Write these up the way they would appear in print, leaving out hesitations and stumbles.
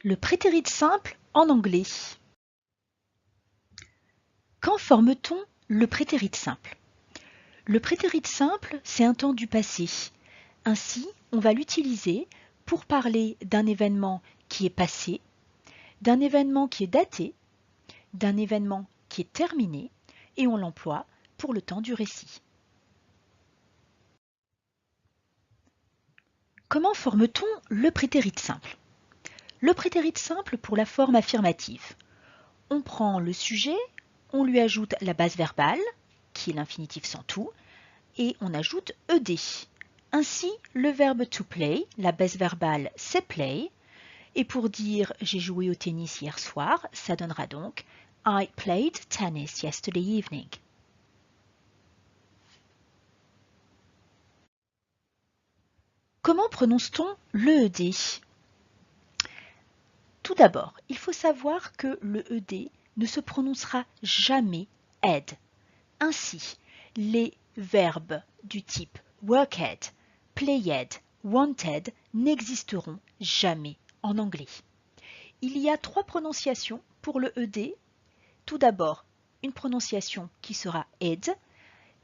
Le prétérit simple en anglais. Quand forme-t-on le prétérit simple? Le prétérit simple, c'est un temps du passé. Ainsi, on va l'utiliser pour parler d'un événement qui est passé, d'un événement qui est daté, d'un événement qui est terminé, et on l'emploie pour le temps du récit. Comment forme-t-on le prétérit simple? Le prétérit simple pour la forme affirmative. On prend le sujet, on lui ajoute la base verbale, qui est l'infinitif sans tout, et on ajoute ed. Ainsi, le verbe to play, la base verbale c'est play, et pour dire j'ai joué au tennis hier soir, ça donnera donc I played tennis yesterday evening. Comment prononce-t-on le ed? Tout d'abord, il faut savoir que le ed ne se prononcera jamais ed. Ainsi, les verbes du type worked, played, wanted n'existeront jamais en anglais. Il y a 3 prononciations pour le ed. Tout d'abord, une prononciation qui sera ed,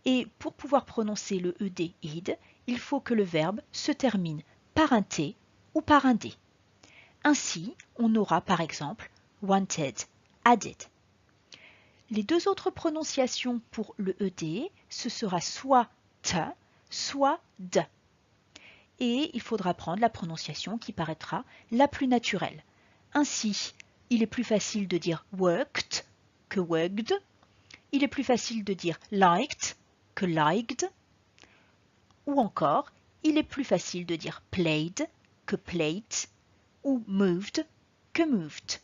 et pour pouvoir prononcer le ed, id, il faut que le verbe se termine par un t ou par un d. Ainsi, on aura par exemple wanted, added. Les 2 autres prononciations pour le ed, ce sera soit t, soit d. Et il faudra prendre la prononciation qui paraîtra la plus naturelle. Ainsi, il est plus facile de dire worked que worked. Il est plus facile de dire liked que liked. Ou encore, il est plus facile de dire played que played ou moved que moved.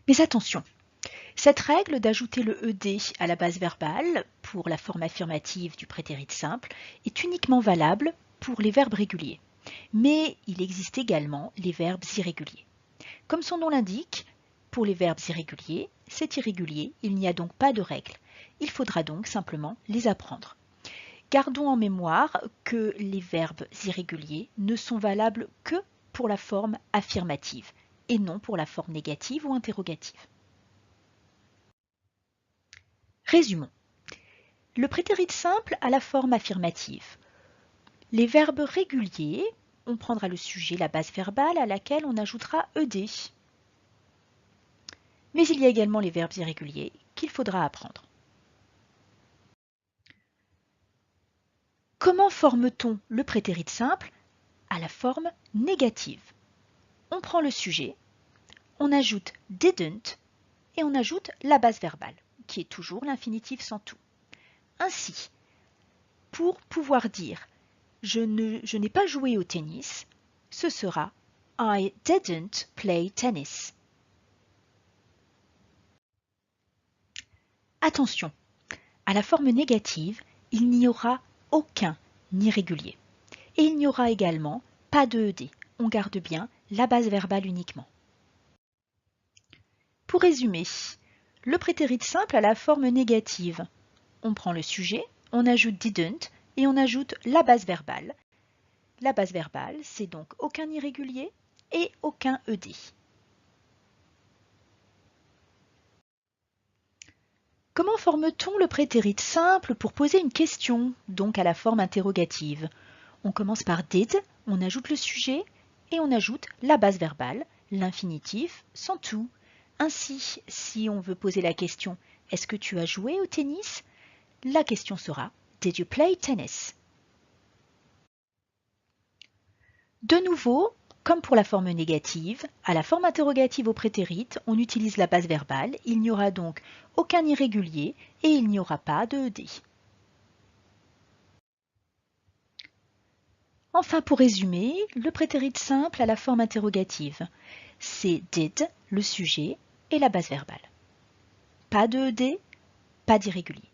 Mais attention, cette règle d'ajouter le ed à la base verbale pour la forme affirmative du prétérit simple est uniquement valable pour les verbes réguliers. Mais il existe également les verbes irréguliers. Comme son nom l'indique, pour les verbes irréguliers, c'est irrégulier, il n'y a donc pas de règle. Il faudra donc simplement les apprendre. Gardons en mémoire que les verbes irréguliers ne sont valables que pour la forme affirmative et non pour la forme négative ou interrogative. Résumons. Le prétérit simple a la forme affirmative. Les verbes réguliers, on prendra le sujet, la base verbale à laquelle on ajoutera ed. Mais il y a également les verbes irréguliers qu'il faudra apprendre. Comment forme-t-on le prétérit simple à la forme négative? On prend le sujet, on ajoute didn't et on ajoute la base verbale, qui est toujours l'infinitif sans tout. Ainsi, pour pouvoir dire je n'ai pas joué au tennis, ce sera I didn't play tennis. Attention, à la forme négative, il n'y aura aucun irrégulier. Et il n'y aura également pas de ed. On garde bien la base verbale uniquement. Pour résumer, le prétérit simple a la forme négative. On prend le sujet, on ajoute didn't et on ajoute la base verbale. La base verbale, c'est donc aucun irrégulier et aucun ed. Comment forme-t-on le prétérit simple pour poser une question, donc à la forme interrogative? On commence par did, on ajoute le sujet et on ajoute la base verbale, l'infinitif sans tout. Ainsi, si on veut poser la question « Est-ce que tu as joué au tennis ?», la question sera « Did you play tennis ?» De nouveau, comme pour la forme négative, à la forme interrogative au prétérit, on utilise la base verbale, il n'y aura donc aucun irrégulier et il n'y aura pas de ed. Enfin, pour résumer, le prétérit simple a la forme interrogative. C'est did, le sujet, et la base verbale. Pas de ed, pas d'irrégulier.